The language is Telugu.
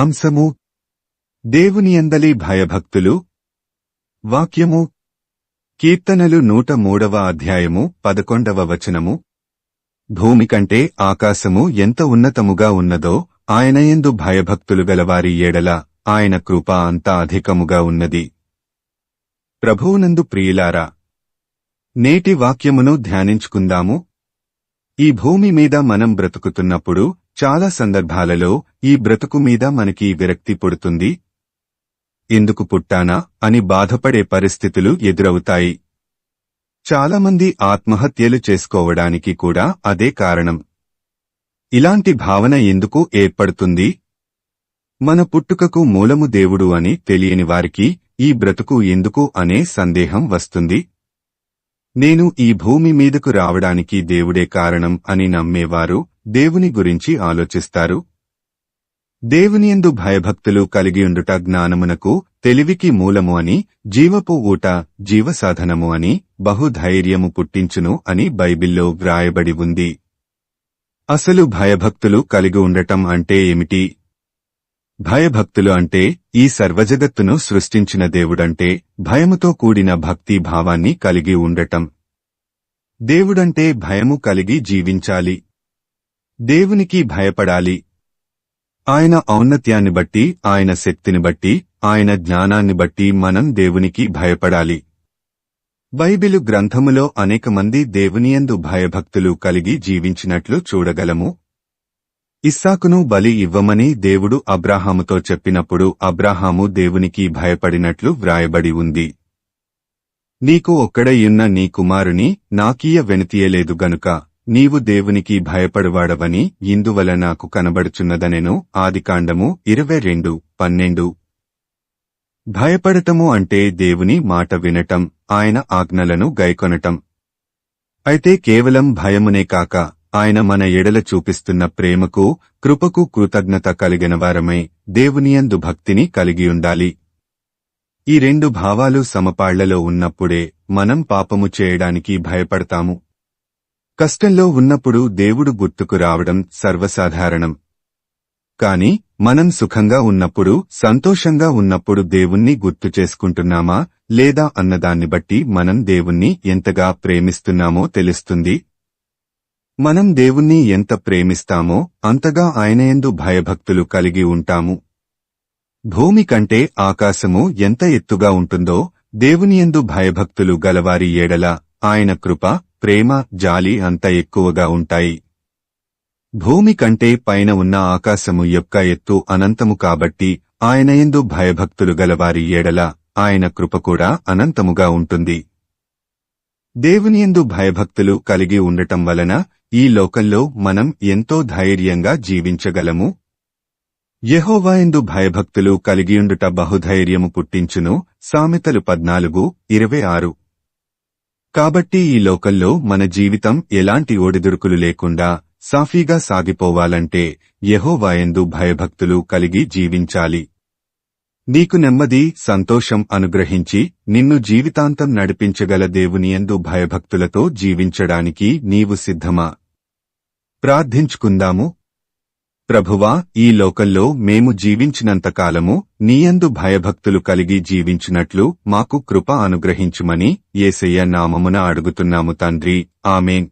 అంశము దేవునియందలి భయభక్తులు. వాక్యము కీర్తనలు 103వ అధ్యాయము 11వ వచనము. భూమి కంటే ఆకాశము ఎంత ఉన్నతముగా ఉన్నదో ఆయనయందు భయభక్తులు గలవారి ఏడల ఆయన కృప అంత అధికముగా ఉన్నది. ప్రభువునందు ప్రియులారా, నేటి వాక్యమును ధ్యానించుకుందాము. ఈ భూమి మీద మనం బ్రతుకుతున్నప్పుడు చాలా సందర్భాలలో ఈ బ్రతుకు మీద మనకి విరక్తి పుడుతుంది. ఎందుకు పుట్టానా అని బాధపడే పరిస్థితులు ఎదురవుతాయి. చాలామంది ఆత్మహత్యలు చేసుకోవడానికి కూడా అదే కారణం. ఇలాంటి భావన ఎందుకు ఏర్పడుతుంది? మన పుట్టుకకు మూలము దేవుడు అని తెలియని వారికి ఈ బ్రతుకు ఎందుకు అనే సందేహం వస్తుంది. నేను ఈ భూమి మీదకు రావడానికి దేవుడే కారణం అని నమ్మేవారు దేవుని గురించి ఆలోచిస్తారు. దేవునియందు భయభక్తులు కలిగియుండుట జ్ఞానమునకు, తెలివికి మూలము అని, జీవపు ఊట, జీవసాధనము అని, బహుధైర్యము పుట్టించును అని బైబిల్లో వ్రాయబడి ఉంది. అసలు భయభక్తులు కలిగి ఉండటం అంటే ఏమిటి? భయభక్తులు అంటే ఈ సర్వజగత్తును సృష్టించిన దేవుడంటే భయముతో కూడిన భక్తి భావాన్ని కలిగి ఉండటం. దేవుడంటే భయము కలిగి జీవించాలి. దేవునికి భయపడాలి. ఆయన ఔన్నత్యాన్ని బట్టి, ఆయన శక్తిని బట్టి, ఆయన జ్ఞానాన్ని బట్టి మనం దేవునికి భయపడాలి. బైబిలు గ్రంథములో అనేక మంది దేవునియందు భయభక్తులు కలిగి జీవించినట్లు చూడగలము. ఇస్సాకును బలి ఇవ్వమని దేవుడు అబ్రాహాముతో చెప్పినప్పుడు అబ్రాహాము దేవునికి భయపడినట్లు వ్రాయబడి ఉంది. నీకు ఒక్కడయున్న నీ కుమారుని నాకీయ వెనుతీయలేదు గనుక నీవు దేవునికి భయపడువాడవని ఇందువల నాకు కనబడుచున్నదనెను. ఆదికాండము 22:12. భయపడటము అంటే దేవుని మాట వినటం, ఆయన ఆజ్ఞలను గైకొనటం. అయితే కేవలం భయమునే కాక ఆయన మన ఎడల చూపిస్తున్న ప్రేమకు, కృపకు కృతజ్ఞత కలిగినవారమై దేవునియందు భక్తిని కలిగియుండాలి. ఈ రెండు భావాలు సమపాళ్లలో ఉన్నప్పుడే మనం పాపము చేయడానికి భయపడతాము. కష్టంలో ఉన్నప్పుడు దేవుడు గుర్తుకు రావడం సర్వసాధారణం. కాని మనం సుఖంగా ఉన్నప్పుడు, సంతోషంగా ఉన్నప్పుడు దేవుణ్ణి గుర్తు చేసుకుంటున్నామా లేదా అన్నదాన్ని బట్టి మనం దేవుణ్ణి ఎంతగా ప్రేమిస్తున్నామో తెలుస్తుంది. మనం దేవుణ్ణి ఎంత ప్రేమిస్తామో అంతగా ఆయనయందు భయభక్తులు కలిగి ఉంటాము. భూమి కంటే ఆకాశము ఎంత ఎత్తుగా ఉంటుందో దేవునియందు భయభక్తులు గలవారి ఏడల ఆయన కృప, ప్రేమ, జాలి అంత ఎక్కువగా ఉంటాయి. భూమి కంటే పైన ఉన్న ఆకాశము యొక్క ఎత్తు అనంతము కాబట్టి ఆయనయందు భయభక్తులు గలవారి ఏడల ఆయన కృప కూడా అనంతముగా ఉంటుంది. దేవునియందు భయభక్తులు కలిగి ఉండటం వలన ఈ లోకంలో మనం ఎంతో ధైర్యంగా జీవించగలము. యెహోవాయందు భయభక్తులు కలిగియుండుట బహుధైర్యము పుట్టించును. సామెతలు 14:26. కాబట్టి ఈ లోకంలో మన జీవితం ఎలాంటి ఒడిదుడుకులు లేకుండా సాఫీగా సాగిపోవాలంటే యెహోవాయందు భయభక్తులు కలిగి జీవించాలి. నీకు నెమ్మది, సంతోషం అనుగ్రహించి నిన్ను జీవితాంతం నడిపించగల దేవునియందు భయభక్తులతో జీవించడానికి నీవు సిద్ధమా? ప్రార్థించుకుందాము. ప్రభువా, ఈ లోకంలో మేము జీవించినంతకాలము నీయందు భయభక్తులు కలిగి జీవించినట్లు మాకు కృప అనుగ్రహించుమని యేసయ్య నామమున అడుగుతున్నాము తండ్రి. ఆమేన్.